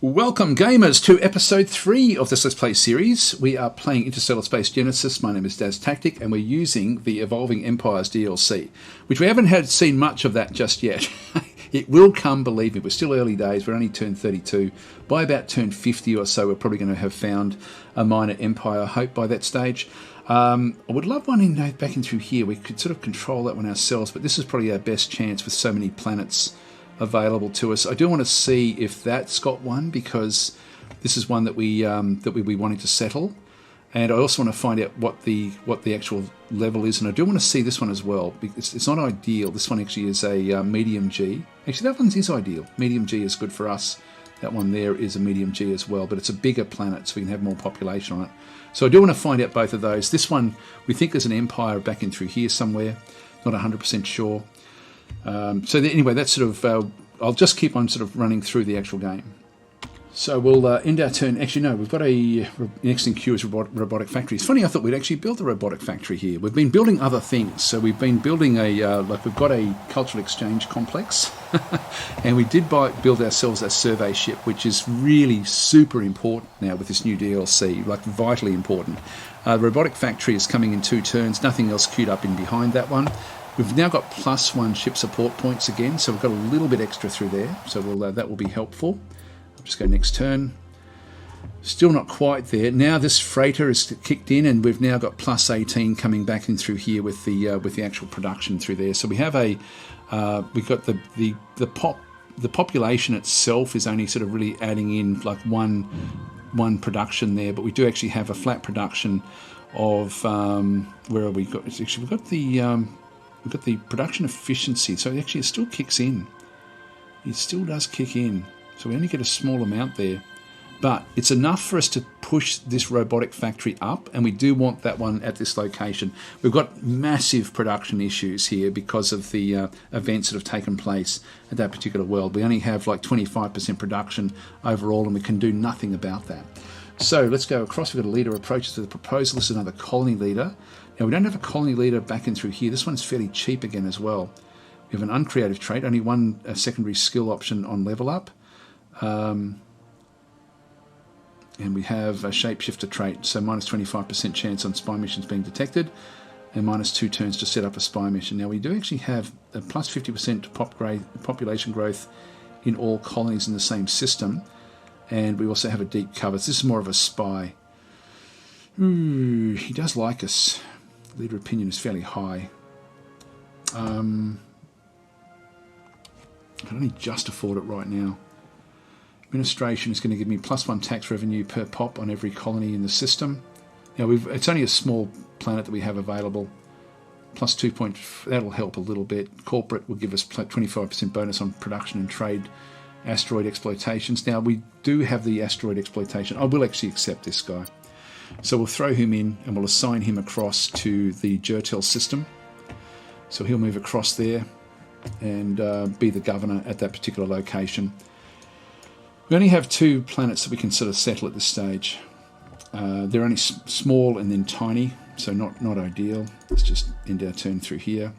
Welcome gamers to episode 3 of this Let's Play series. We are playing Interstellar Space Genesis. My name is Daz Tactic and we're using the Evolving Empires DLC, which we haven't seen much of that just yet. It will come, believe me. We're still early days. We're only turned 32. By about turn 50 or so, we're probably going to have found a minor empire, I hope, by that stage. I would love one back in through here. We could sort of control that one ourselves, but this is probably our best chance with so many planets available to us. I do want to see if that's got one, because this is one that we be wanting to settle, and I also want to find out what the actual level is, and I do want to see this one as well. It's not ideal. This one actually is a medium G. Actually, that one is ideal. Medium G is good for us. That one there is a medium G as well, but it's a bigger planet, so we can have more population on it. So I do want to find out both of those. This one we think there's an empire back in through here somewhere. Not 100% sure. Anyway, that's sort of, I'll just keep on sort of running through the actual game. So we'll end our turn. Actually, no, we've got next in queue is robotic factory. It's funny, I thought we'd actually build a robotic factory here. We've been building other things. So we've been building we've got a cultural exchange complex, and we did build ourselves a survey ship, which is really super important now with this new DLC, like vitally important. The robotic factory is coming in 2 turns. Nothing else queued up in behind that one. We've now got +1 ship support points again, so we've got a little bit extra through there, so that will be helpful. I'll just go next turn. Still not quite there. Now this freighter is kicked in, and we've now got +18 coming back in through here with the actual production through there. So we have we've got the population itself is only sort of really adding in like one production there, but we do actually have a flat production of where have we got? Actually, we've got the production efficiency, so actually it still kicks in. It still does kick in. So we only get a small amount there. But it's enough for us to push this robotic factory up, and we do want that one at this location. We've got massive production issues here because of the events that have taken place at that particular world. We only have like 25% production overall, and we can do nothing about that. So let's go across. We've got a leader approaches to the proposal. This is another colony leader. Now, we don't have a colony leader back in through here. This one's fairly cheap again as well. We have an uncreative trait, only one secondary skill option on level up. And we have a shapeshifter trait, so -25% chance on spy missions being detected, and -2 turns to set up a spy mission. Now, we do actually have a +50% population growth in all colonies in the same system, and we also have a deep cover. So this is more of a spy. Ooh, he does like us. Leader opinion is fairly high. I can only just afford it right now. Administration is going to give me +1 tax revenue per pop on every colony in the system. Now it's only a small planet that we have available. +2 point, that'll help a little bit. Corporate will give us 25% bonus on production and trade. Asteroid exploitations. Now we do have the asteroid exploitation. I will actually accept this guy. So we'll throw him in and we'll assign him across to the Jertel system. So he'll move across there and be the governor at that particular location. We only have 2 planets that we can sort of settle at this stage. They're only small and then tiny, so not ideal. Let's just end our turn through here.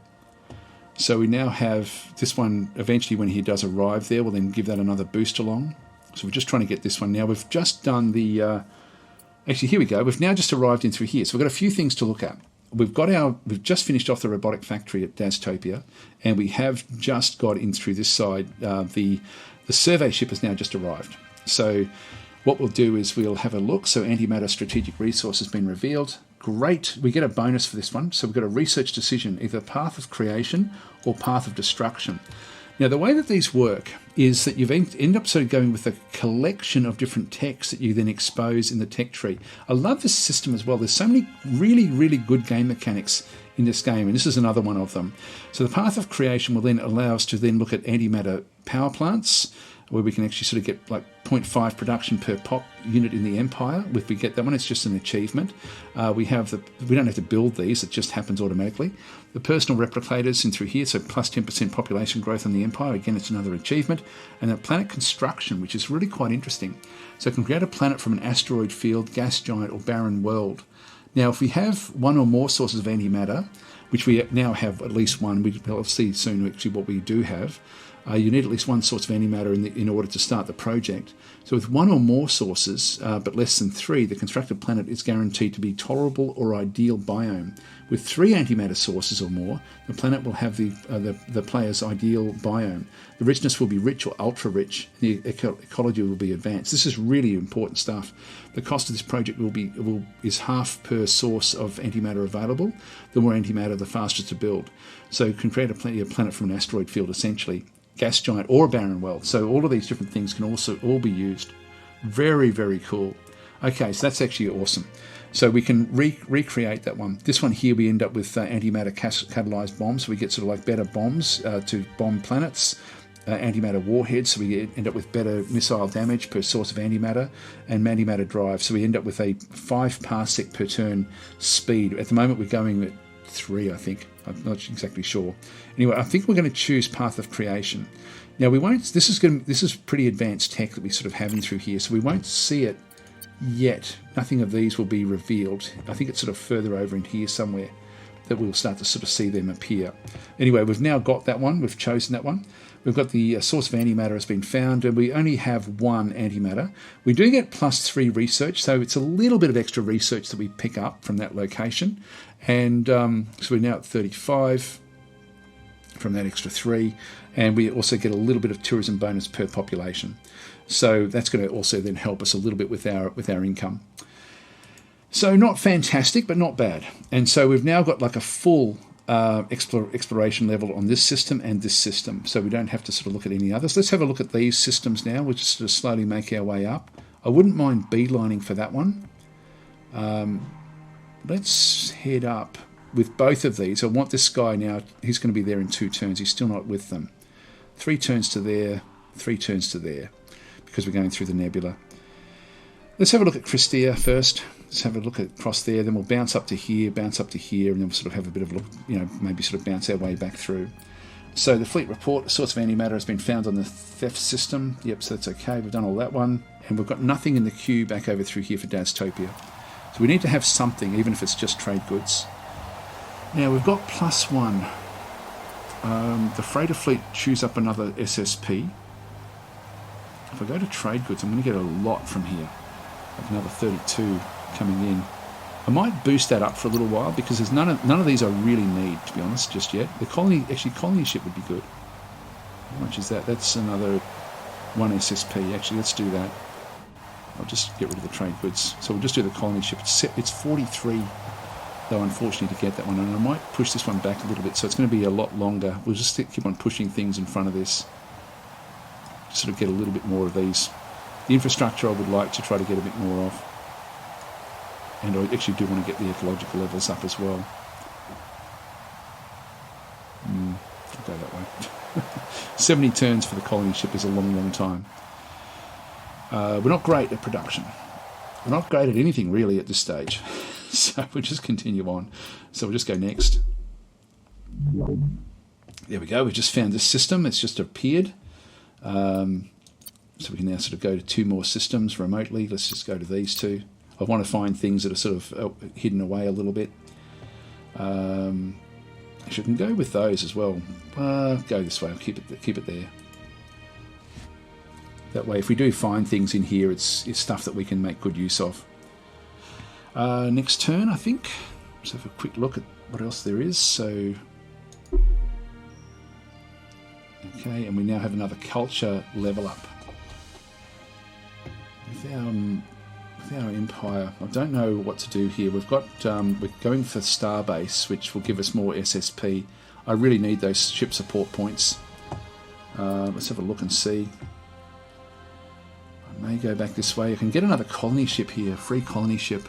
So we now have this one. Eventually when he does arrive there, we'll then give that another boost along. So we're just trying to get this one. Now we've just done the... actually, here we go. We've now just arrived in through here. So we've got a few things to look at. We've just finished off the robotic factory at Daztopia, and we have just got in through this side. The survey ship has now just arrived. So what we'll do is we'll have a look. So Antimatter strategic resource has been revealed. Great. We get a bonus for this one. So we've got a research decision, either path of creation or path of destruction. Now, the way that these work is that you end up sort of going with a collection of different techs that you then expose in the tech tree. I love this system as well. There's so many really, really good game mechanics in this game, and this is another one of them. So the path of creation will then allow us to then look at antimatter power plants, where we can actually sort of get like 0.5 production per pop unit in the Empire. If we get that one, it's just an achievement. We don't have to build these, it just happens automatically. The personal replicators in through here, so +10% population growth on the Empire. Again, it's another achievement. And then planet construction, which is really quite interesting. So it can create a planet from an asteroid field, gas giant, or barren world. Now, if we have one or more sources of antimatter, which we now have at least one, we'll see soon actually what we do have, You need at least one source of antimatter in order to start the project. So with one or more sources, but less than 3, the constructed planet is guaranteed to be tolerable or ideal biome. With 3 antimatter sources or more, the planet will have the player's ideal biome. The richness will be rich or ultra-rich, and the ecology will be advanced. This is really important stuff. The cost of this project is half per source of antimatter available. The more antimatter, the faster to build. So you can create a planet from an asteroid field, essentially. Gas giant or a barren world. So all of these different things can also all be used. Very, very cool. Okay, so that's actually awesome. So we can recreate that one. This one here, we end up with antimatter catalyzed bombs. So we get sort of like better bombs to bomb planets. Antimatter warheads, so we end up with better missile damage per source of antimatter, and antimatter drive. So we end up with a 5 parsec per turn speed. At the moment, we're going at 3, I think. I'm not exactly sure. Anyway, I think we're going to choose Path of Creation. Now we won't. This is pretty advanced tech that we sort of having through here, so we won't see it yet. Nothing of these will be revealed. I think it's sort of further over in here somewhere that we'll start to sort of see them appear. Anyway, we've now got that one. We've chosen that one. We've got the source of antimatter has been found, and we only have 1 antimatter. We do get +3 research, so it's a little bit of extra research that we pick up from that location. And so we're now at 35 from that extra 3, and we also get a little bit of tourism bonus per population. So that's going to also then help us a little bit with our income. So not fantastic, but not bad. And so we've now got like a full exploration level on this system and this system, so we don't have to sort of look at any others. Let's have a look at these systems now. We'll just sort of slowly make our way up. I wouldn't mind beelining for that one. Let's head up with both of these. I want this guy now. He's going to be there in 2 turns. He's still not with them. 3 turns to there, 3 turns to there, because we're going through the nebula. Let's have a look at Christia first. Let's have a look at across there, then we'll bounce up to here, and then we'll sort of have a bit of a look, maybe sort of bounce our way back through. So the fleet report, the source of antimatter has been found on the theft system. Yep, so that's okay. We've done all that one. And we've got nothing in the queue back over through here for Dastopia. So we need to have something, even if it's just trade goods. Now we've got +1. The freighter fleet chews up another SSP. If I go to trade goods, I'm going to get a lot from here. Like another 32 coming in. I might boost that up for a little while because there's none of these I really need, to be honest, just yet. The colony ship would be good. How much is that? That's another 1 SSP. Actually, let's do that. I'll just get rid of the trade goods. So we'll just do the colony ship. It's 43, though, unfortunately, to get that one. And I might push this one back a little bit, so it's going to be a lot longer. We'll just keep on pushing things in front of this. Sort of get a little bit more of these. The infrastructure I would like to try to get a bit more of. And I actually do want to get the ecological levels up as well. I'll go that way. 70 turns for the colony ship is a long, long time. We're not great at production. We're not great at anything really at this stage. So we'll just continue on. So we'll just go next. There we go. We've just found this system. It's just appeared. So we can now sort of go to 2 more systems remotely. Let's just go to these 2. I want to find things that are sort of hidden away a little bit. Actually, I can go with those as well. Go this way. I'll keep it there. That way, if we do find things in here, it's stuff that we can make good use of. Next turn, I think. Let's have a quick look at what else there is. So, okay, and we now have another culture level up. With our empire, I don't know what to do here. We've got we're going for Starbase, which will give us more SSP. I really need those ship support points. Let's have a look and see. I may go back this way. I can get another colony ship here, free colony ship.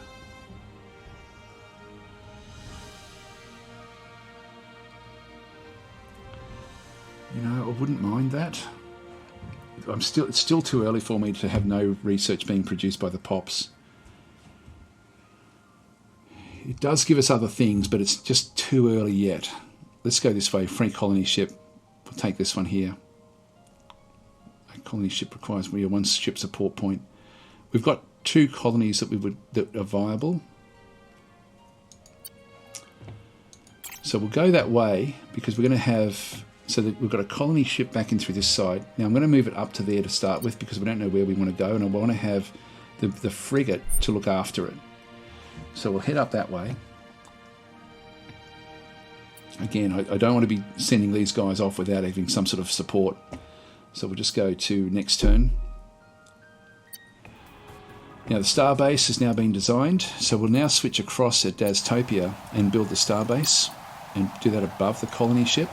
I wouldn't mind that. It's still too early for me to have no research being produced by the Pops. It does give us other things, but it's just too early yet. Let's go this way. Free colony ship. We'll take this one here. A colony ship requires 1 ship support point. We've got 2 colonies that are viable. So we'll go that way because we're going to have so that we've got a colony ship back in through this side. Now I'm going to move it up to there to start with because we don't know where we want to go, and I want to have the frigate to look after it. So we'll head up that way. Again, I don't want to be sending these guys off without having some sort of support. So we'll just go to next turn. Now the starbase has now been designed, so we'll now switch across at Dastopia and build the starbase and do that above the colony ship.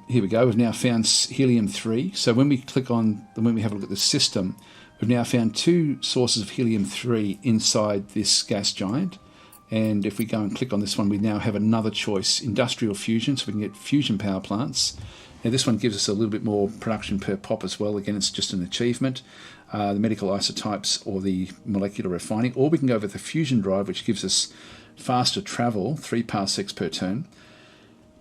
Here we go, we've now found helium-3. So when we click on, when we have a look at the system, we've now found 2 sources of helium-3 inside this gas giant. And if we go and click on this one, we now have another choice, industrial fusion, so we can get fusion power plants. Now this one gives us a little bit more production per pop as well. Again, it's just an achievement. The medical isotypes or the molecular refining, or we can go with the fusion drive, which gives us faster travel, 3 parsecs per turn,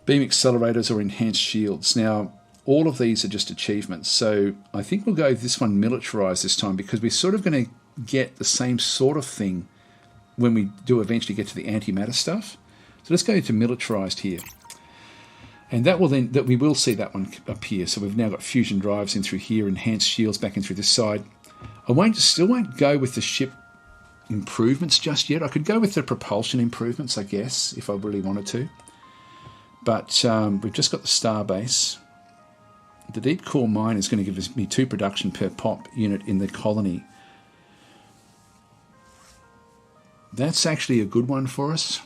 beam accelerators or enhanced shields. Now, all of these are just achievements. So I think we'll go this one militarized this time because we're sort of going to get the same sort of thing when we do eventually get to the antimatter stuff. So let's go to militarized here. And that will then, that we will see that one appear. So we've now got fusion drives in through here, enhanced shields back in through this side. I still won't go with the ship improvements just yet. I could go with the propulsion improvements, I guess, if I really wanted to. But we've just got the starbase. The deep core mine is going to give me 2 production per pop unit in the colony. That's actually a good one for us.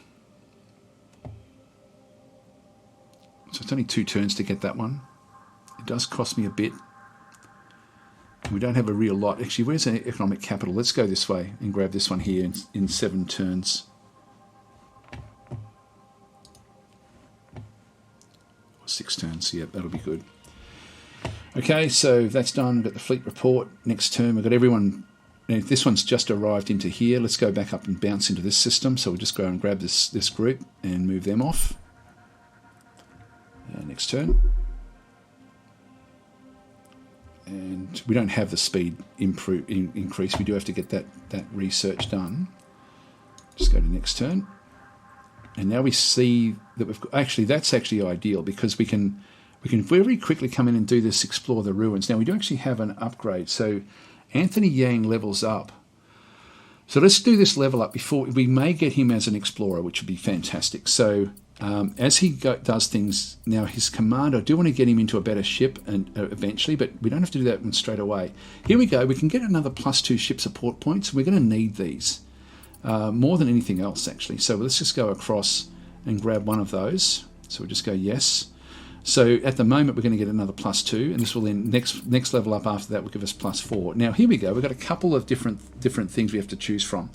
So it's only 2 turns to get that one. It does cost me a bit. We don't have a real lot. Actually, where's the economic capital? Let's go this way and grab this one here in 7 turns. Or 6 turns, yeah, that'll be good. Okay, so that's done. We've got the fleet report. Next turn, we've got everyone. Now, this one's just arrived into here. Let's go back up and bounce into this system. So we'll just go and grab this group and move them off. Next turn. And we don't have the speed increase. We do have to get that research done. Just go to next turn. And now we see that we've got, actually that's actually ideal because we can very quickly come in and do this explore the ruins. Now we do actually have an upgrade. So Anthony Yang levels up. So let's do this level up before we may get him as an explorer, which would be fantastic. So as he does things now, his command, I do want to get him into a better ship and eventually, but we don't have to do that one straight away. Here we go. We can get another +2 ship support points. We're going to need these more than anything else, actually. So let's just go across and grab one of those. So we'll just go yes. So at the moment, we're going to get another +2, and this will then next level up after that will give us +4. Now here we go. We've got a couple of different things we have to choose from.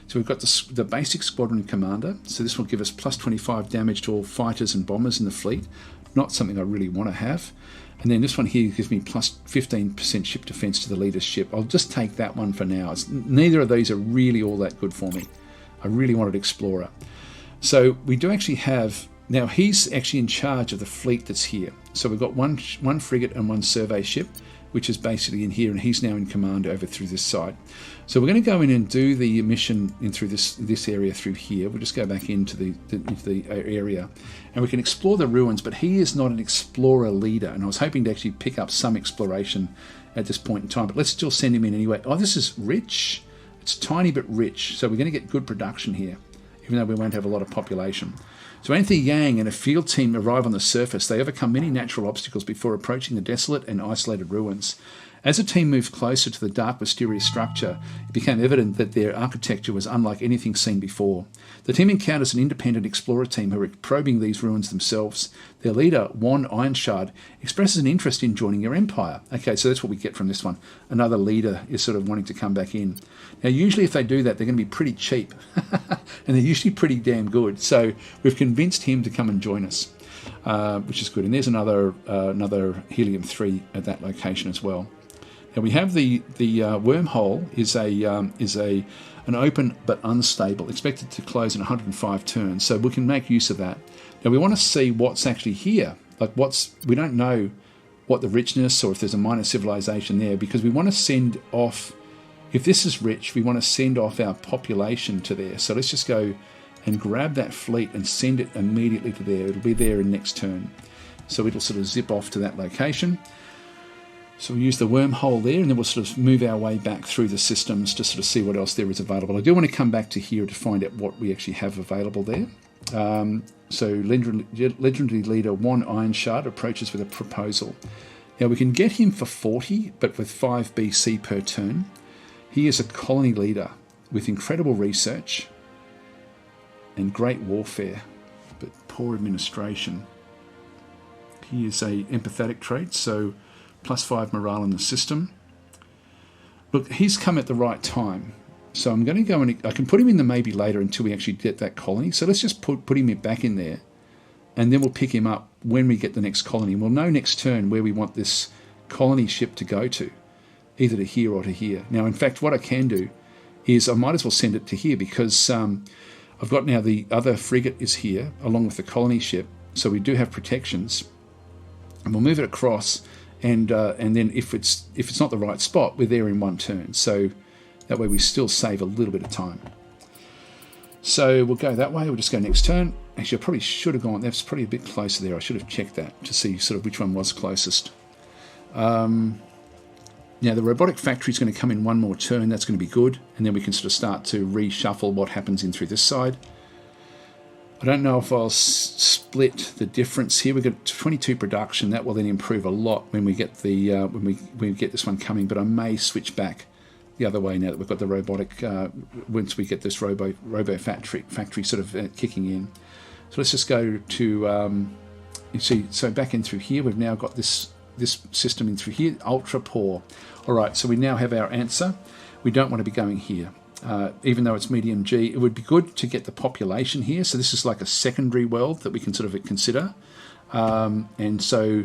So we've got the basic squadron commander. So this will give us +25 damage to all fighters and bombers in the fleet. Not something I really want to have. And then this one here gives me +15% ship defense to the leader's ship. I'll just take that one for now. Neither of these are really all that good for me. I really wanted Explorer. So we do actually have, now he's actually in charge of the fleet that's here. So we've got one frigate and 1 survey ship, which is basically in here, and he's now in command over through this side. So we're going to go in and do the mission in through this area through here. We'll just go back into the area, and we can explore the ruins, but he is not an explorer leader, and I was hoping to actually pick up some exploration at this point in time, but let's still send him in anyway. Oh, this is rich. It's tiny but rich, so we're going to get good production here, even though we won't have a lot of population. So Anthony Yang and a field team arrive on the surface. They overcome many natural obstacles before approaching the desolate and isolated ruins. As the team moved closer to the dark, mysterious structure, it became evident that their architecture was unlike anything seen before. The team encounters an independent explorer team who are probing these ruins themselves. Their leader, Juan Ironshard, expresses an interest in joining your empire. Okay, so that's what we get from this one. Another leader is sort of wanting to come back in. Now, usually if they do that, they're going to be pretty cheap. And they're usually pretty damn good. So we've convinced him to come and join us, which is good. And there's another helium-3 at that location as well. Now we have the wormhole is an open but unstable, expected to close in 105 turns. So we can make use of that. Now we want to see what's actually here. Like we don't know what the richness or if there's a minor civilization there, because we want to send off, if this is rich, we want to send off our population to there. So let's just go and grab that fleet and send it immediately to there. It'll be there in next turn. So it'll sort of zip off to that location. So we'll use the wormhole there, and then we'll sort of move our way back through the systems to sort of see what else there is available. I do want to come back to here to find out what we actually have available there. So legendary leader Juan Ironshard approaches with a proposal. Now we can get him for 40, but with 5 BC per turn. He is a colony leader with incredible research and great warfare, but poor administration. He is a empathetic trait, so +5 morale in the system. Look, he's come at the right time. So I'm going to go and I can put him in the maybe later until we actually get that colony. So let's just put him back in there, and then we'll pick him up when we get the next colony. We'll know next turn where we want this colony ship to go to, either to here or to here. Now, in fact, what I can do is I might as well send it to here, because I've got now the other frigate is here along with the colony ship, so we do have protections, and we'll move it across, and then if it's not the right spot, we're there in one turn. So that way we still save a little bit of time. So we'll go that way. We'll just go next turn. Actually, I probably should have gone. That's probably a bit closer there. I should have checked that to see sort of which one was closest. Now the robotic factory is going to come in one more turn. That's going to be good. And then we can sort of start to reshuffle what happens in through this side. I don't know if I'll split the difference here. We've got 22 production. That will then improve a lot when we get the when we get this one coming. But I may switch back the other way now that we've got the robotic, once we get this robo factory sort of kicking in. So let's just go to, you see, so back in through here, we've now got this system in through here, ultra poor. All right, so we now have our answer. We don't want to be going here. Even though it's medium G, it would be good to get the population here. So this is like a secondary world that we can sort of consider. And so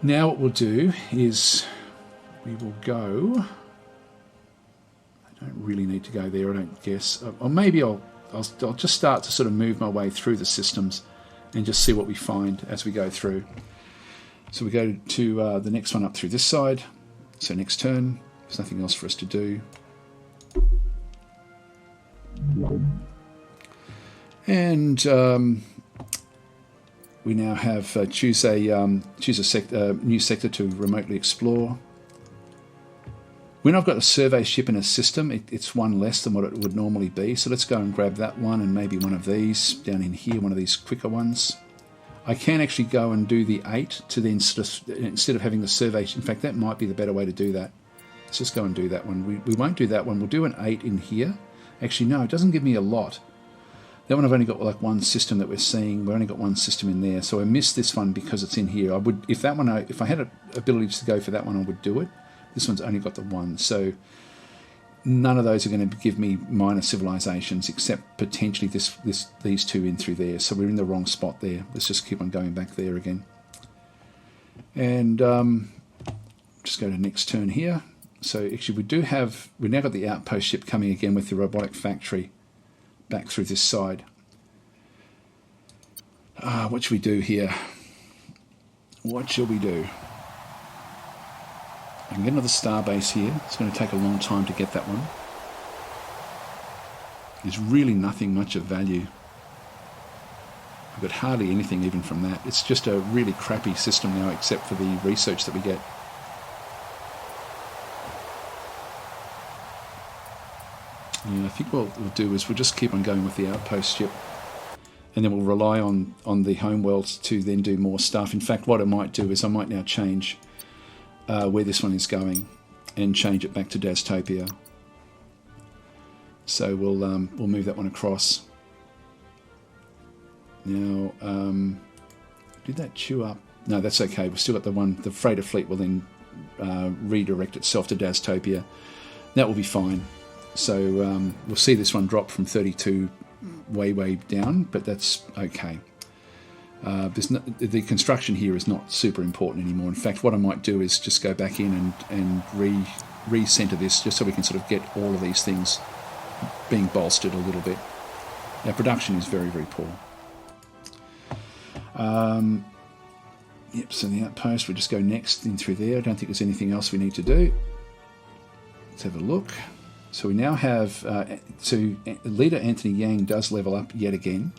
now what we'll do is we will go... I don't really need to go there, I don't guess. Or maybe I'll just start to sort of move my way through the systems and just see what we find as we go through. So we go to the next one up through this side. So next turn, there's nothing else for us to do. And we now have choose a new sector to remotely explore. When I've got a survey ship in a system, it's one less than what it would normally be. So let's go and grab that one and maybe one of these down in here, one of these quicker ones. I can actually go and do the 8 to then sort of, instead of having the survey, in fact, that might be the better way to do that. Let's just go and do that one. We won't do that one. We'll do an 8 in here. Actually, no, it doesn't give me a lot. That one I've only got like one system that we're seeing. We've only got one system in there. So I missed this one because it's in here. I would, if that one, if I had an ability to go for that one, I would do it. This one's only got the one, so none of those are going to give me minor civilizations except potentially these two in through there. So we're in the wrong spot there. Let's just keep on going back there again. And just go to next turn here. So actually we now got the outpost ship coming again with the robotic factory back through this side. What should we do here? What shall we do? I can get another starbase here. It's going to take a long time to get that one. There's really nothing much of value. I've got hardly anything even from that. It's just a really crappy system now except for the research that we get. Yeah, I think what we'll do is we'll just keep on going with the outpost ship. And then we'll rely on the homeworld to then do more stuff. In fact, what I might do is I might now change where this one is going and change it back to Dastopia. So we'll move that one across. Now, did that chew up? No, that's okay. We've still got the one. The freighter fleet will then redirect itself to Dastopia. That will be fine. So we'll see this one drop from 32 way down, but that's okay. The construction here is not super important anymore. In fact, what I might do is just go back in and re-center this just so we can sort of get all of these things being bolstered a little bit. Now, production is very, very poor. Yep, so the outpost, we'll just go next in through there. I don't think there's anything else we need to do. Let's have a look. So we now have, leader Anthony Yang does level up yet again.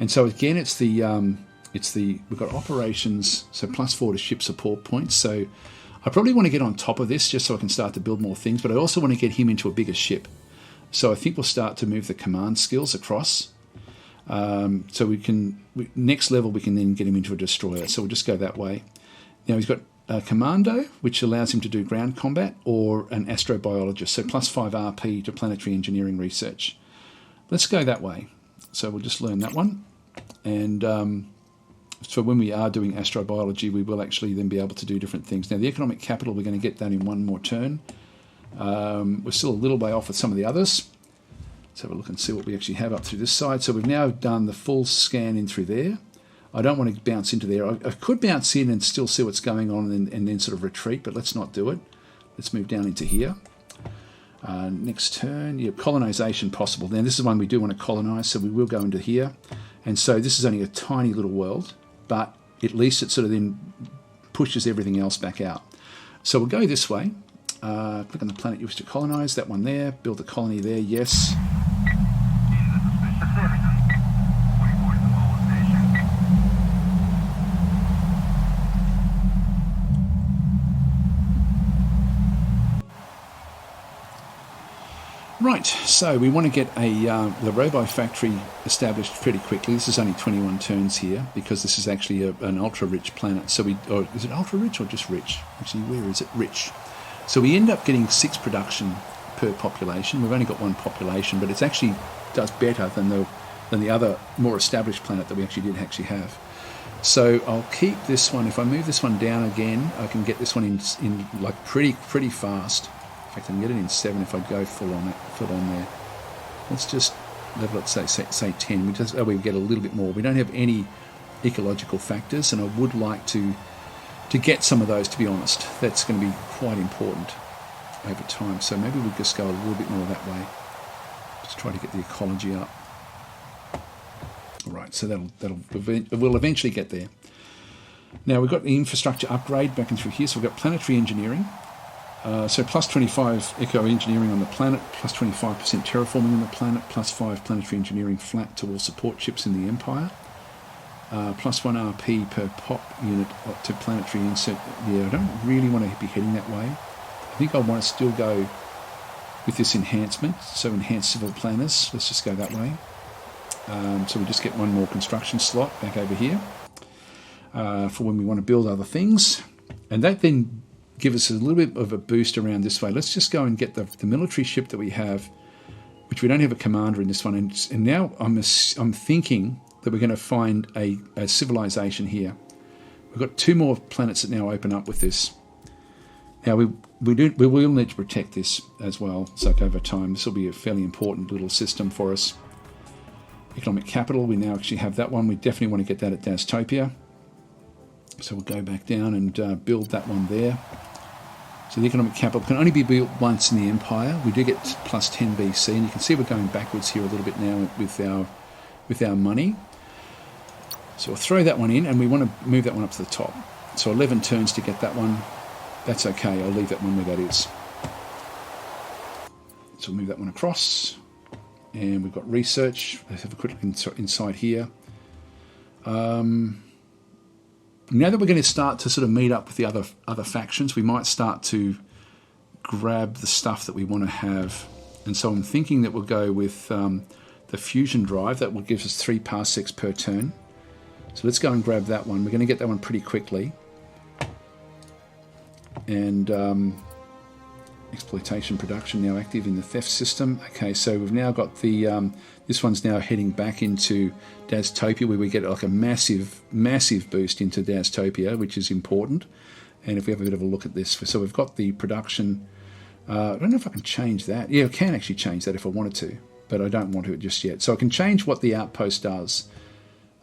And so again, it's the we've got operations, so +4 to ship support points. So I probably want to get on top of this just so I can start to build more things, but I also want to get him into a bigger ship. So I think we'll start to move the command skills across. So next level we can then get him into a destroyer. So we'll just go that way. Now he's got a commando, which allows him to do ground combat, or an astrobiologist. So +5 RP to planetary engineering research. Let's go that way. So we'll just learn that one. And so when we are doing astrobiology, we will actually then be able to do different things. Now the economic capital, we're going to get that in one more turn. We're still a little way off with some of the others. Let's have a look and see what we actually have up through this side. So we've now done the full scan in through there. I don't want to bounce into there. I could bounce in and still see what's going on and then sort of retreat, but let's not do it. Let's move down into here. Next turn, yeah, colonization possible. Now this is one we do want to colonize, so we will go into here. And so this is only a tiny little world, but at least it sort of then pushes everything else back out. So we'll go this way. Click on the planet you wish to colonize, that one there, build a colony there, yes. Right, so we want to get the robo factory established pretty quickly. This is only 21 turns here because this is actually an ultra-rich planet. So or is it ultra-rich or just rich? Actually, where is it? Rich. So we end up getting 6 production per population. We've only got 1 population, but it actually does better than the other more established planet that we actually have. So I'll keep this one. If I move this one down again, I can get this one in like pretty fast. In fact, I can get it in 7 if I go full on there. Let's just level it, say 10. We get a little bit more. We don't have any ecological factors, and I would like to get some of those, to be honest. That's going to be quite important over time. So maybe we'll just go a little bit more that way. Just try to get the ecology up. All right, so we'll eventually get there. Now we've got the infrastructure upgrade back and through here. So we've got planetary engineering. So +25 eco-engineering on the planet, +25% terraforming on the planet, +5 planetary engineering flat to all support ships in the Empire, +1 RP per pop unit to planetary insert. Yeah, I don't really want to be heading that way. I think I want to still go with this enhancement, so enhanced civil planners. Let's just go that way. So we just get 1 more construction slot back over here for when we want to build other things. And that then give us a little bit of a boost around this way. Let's just go and get the military ship that we have, which we don't have a commander in this one. And now I'm thinking that we're going to find a civilization here. We've got 2 more planets that now open up with this. Now we will need to protect this as well. So over time, this will be a fairly important little system for us. Economic capital, we now actually have that one. We definitely want to get that at Dastopia. So we'll go back down and build that one there. So the economic capital can only be built once in the Empire. We do get +10 BC, and you can see we're going backwards here a little bit now with our money. So we'll throw that one in, and we want to move that one up to the top. So 11 turns to get that one. That's okay. I'll leave that one where that is. So we'll move that one across, and we've got research. Let's have a quick look inside here. Now that we're going to start to sort of meet up with the other factions, we might start to grab the stuff that we want to have. And so I'm thinking that we'll go with the fusion drive. That will give us 3 parsecs per turn. So let's go and grab that one. We're going to get that one pretty quickly. And exploitation production now active in the theft system. Okay, so we've now got the this one's now heading back into Dastopia, where we get like a massive boost into Dastopia, which is important. And if we have a bit of a look at this, so we've got the production. I don't know if I can change that. Yeah, I can actually change that if I wanted to, but I don't want to just yet. So I can change what the outpost does.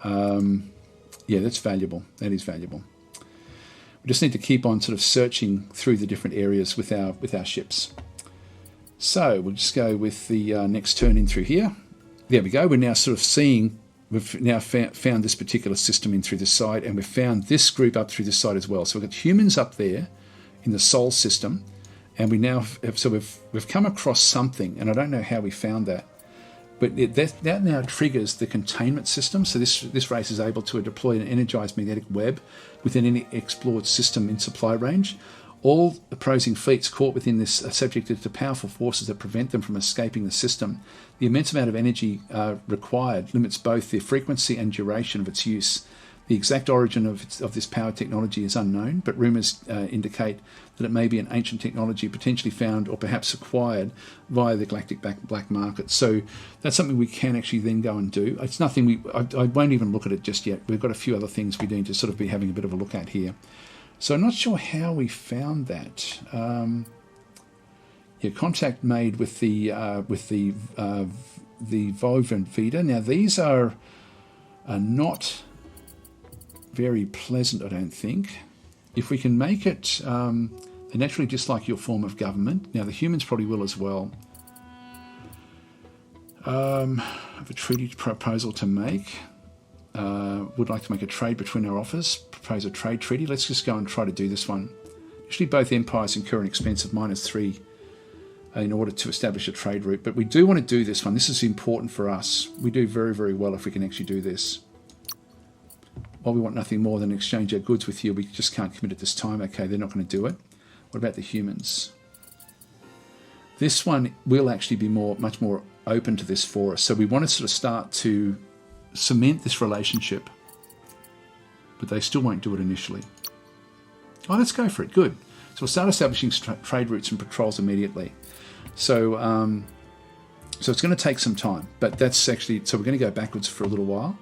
Yeah, that's valuable. That is valuable. We just need to keep on sort of searching through the different areas with our ships. So we'll just go with the next turn in through here. There we go. We're now sort of seeing, we've now found this particular system in through this side, and we've found this group up through this side as well. So we've got humans up there in the Sol system, and we now have, so we've come across something, and I don't know how we found that, But that now triggers the containment system. So this race is able to deploy an energized magnetic web within any explored system in supply range. All opposing fleets caught within this are subjected to powerful forces that prevent them from escaping the system. The immense amount of energy required limits both the frequency and duration of its use. The exact origin of this power technology is unknown, but rumours indicate that it may be an ancient technology potentially found or perhaps acquired via the galactic black market. So that's something we can actually then go and do. It's nothing I won't even look at it just yet. We've got a few other things we need to sort of be having a bit of a look at here. So I'm not sure how we found that. Contact made with the Volvo and Vita. Now these are not very pleasant, I don't think. If we can make it, they naturally dislike your form of government. Now the humans probably will as well. I have a treaty proposal to make. Would like to make a trade between our offers. Propose a trade treaty. Let's just go and try to do this one. Usually both empires incur an expense of -3 in order to establish a trade route. But we do want to do this one. This is important for us. We do very, very well if we can actually do this. While we want nothing more than exchange our goods with you, we just can't commit at this time. Okay, they're not going to do it. What about the humans? This one will actually be much more open to this for us. So we want to sort of start to cement this relationship, but they still won't do it initially. Oh, let's go for it. Good. So we'll start establishing trade routes and patrols immediately. So it's going to take some time, but that's actually, so we're going to go backwards for a little while.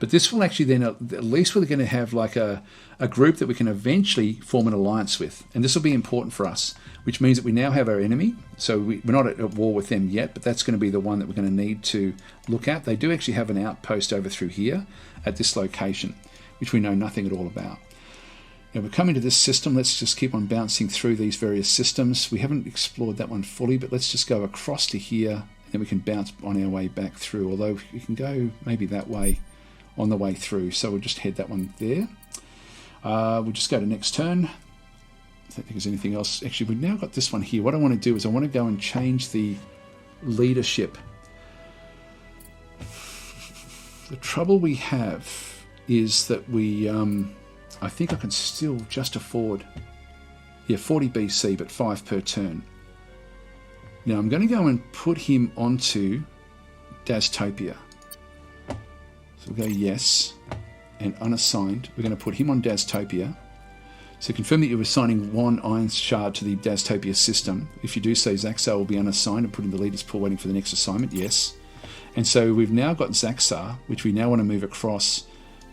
But this will actually then, at least we're going to have like a group that we can eventually form an alliance with. And this will be important for us, which means that we now have our enemy. So we're not at war with them yet, but that's going to be the one that we're going to need to look at. They do actually have an outpost over through here at this location, which we know nothing at all about. Now we're coming to this system. Let's just keep on bouncing through these various systems. We haven't explored that one fully, but let's just go across to here, and then we can bounce on our way back through, although we can go maybe that way on the way through. So we'll just head that one there. We'll just go to next turn. I don't think there's anything else. Actually, we've now got this one here. What I want to do is I want to go and change the leadership. The trouble we have is that we, I think I can still just afford, 40 BC, but 5 per turn. Now I'm going to go and put him onto Dastopia. So we'll go yes, and unassigned. We're going to put him on Dastopia. So confirm that you're assigning 1 iron shard to the Dastopia system. If you do so, Zaxar will be unassigned and put in the leader's pool waiting for the next assignment. Yes. And so we've now got Zaxar, which we now want to move across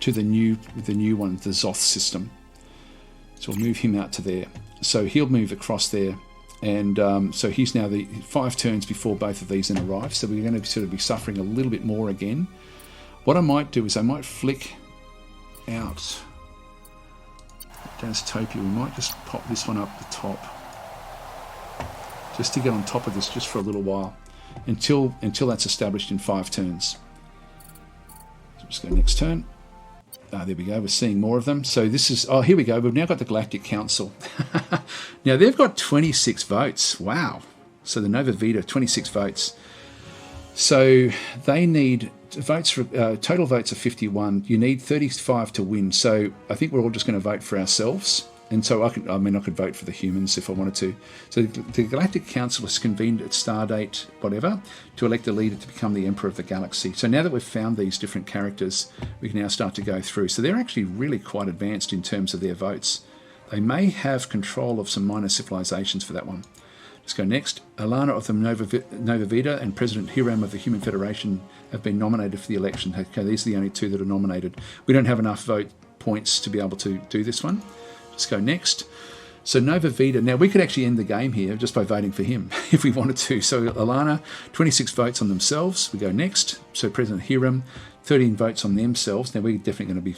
to the new one, the Zoth system. So we'll move him out to there. So he'll move across there. And so he's now the 5 turns before both of these then arrive. So we're going to sort of be suffering a little bit more again. What I might do is I might flick out Dastopia. We might just pop this one up the top, just to get on top of this just for a little while, until that's established in 5 turns. So just go next turn. There we go. We're seeing more of them. So this is, here we go. We've now got the Galactic Council. Now they've got 26 votes. Wow. So the Nova Vita, 26 votes. So they need votes for total votes of 51. You need 35 to win. So I think we're all just going to vote for ourselves. And so I could vote for the humans if I wanted to. So the Galactic Council has convened at Stardate, whatever, to elect a leader to become the Emperor of the Galaxy. So now that we've found these different characters, we can now start to go through. So they're actually really quite advanced in terms of their votes. They may have control of some minor civilizations for that one. Let's go next. Alana of the Nova Vita and President Hiram of the Human Federation have been nominated for the election. Okay, these are the only 2 that are nominated. We don't have enough vote points to be able to do this one. Let's go next. So Nova Vita. Now we could actually end the game here just by voting for him if we wanted to. So Alana, 26 votes on themselves. We go next. So President Hiram, 13 votes on themselves. Now we're definitely going to be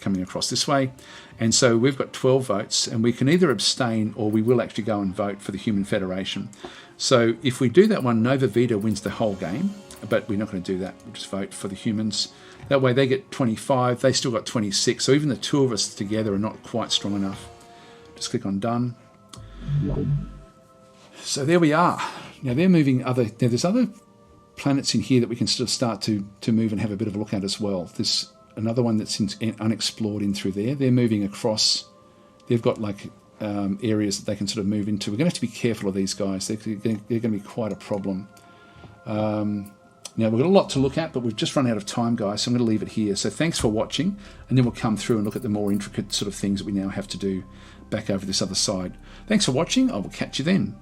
coming across this way. And so we've got 12 votes, and we can either abstain or we will actually go and vote for the Human Federation. So if we do that one, Nova Vita wins the whole game, but we're not going to do that. We'll just vote for the humans. That way they get 25, they still got 26. So even the 2 of us together are not quite strong enough. Just click on done. So there we are. Now they're moving there's other planets in here that we can sort of start to move and have a bit of a look at as well. There's another one that's unexplored in through there. They're moving across. They've got like areas that they can sort of move into. We're going to have to be careful of these guys. They're going to be quite a problem. Now, we've got a lot to look at, but we've just run out of time, guys, so I'm going to leave it here. So thanks for watching, and then we'll come through and look at the more intricate sort of things that we now have to do back over this other side. Thanks for watching. I will catch you then.